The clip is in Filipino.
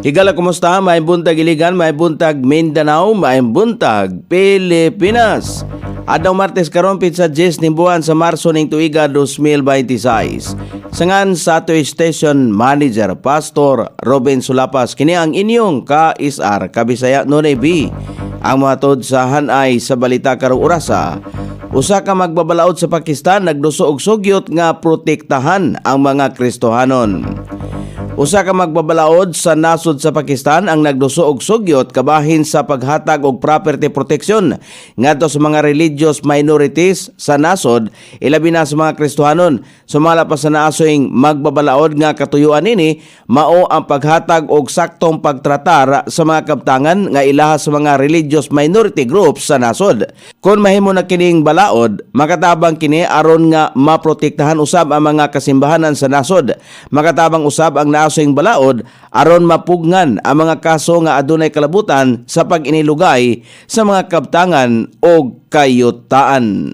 Higala, kumusta? May buntag Iligan, may buntag Mindanao, may buntag Pilipinas. Adlaw Martes karon sa 10 ning buwan sa Marso ning tuiga 2026. Sangan sa ato station manager Pastor Robin Sulapas kini ang inyong ka-isar Kabisaya Nonay B. Ang matod sa hanay sa balita karong orasa. Usa ka magbabalaod sa Pakistan nagduso og sugyot nga protektahan ang mga Kristohanon. Usa ka magbabalaod sa nasod sa Pakistan ang nagduso og sugyot kabahin sa paghatag og property protection ngadto sa mga religious minorities sa nasod, ilabi na sa mga Kristohanon. Sumala pa sa naasoing magbabalaod nga katuyuan nini mao ang paghatag og saktong pagtratar sa mga kabtangan nga ilaha sa mga religious minority groups sa nasod. Kung mahimo na kining balaod, makatabang kini aron nga maprotektahan usab ang mga kasimbahanan sa nasod. Makatabang usab ang nasing balaod aron mapugnan ang mga kaso nga adunay kalabutan sa pag-inilugay sa mga kabtangan o kayutaan.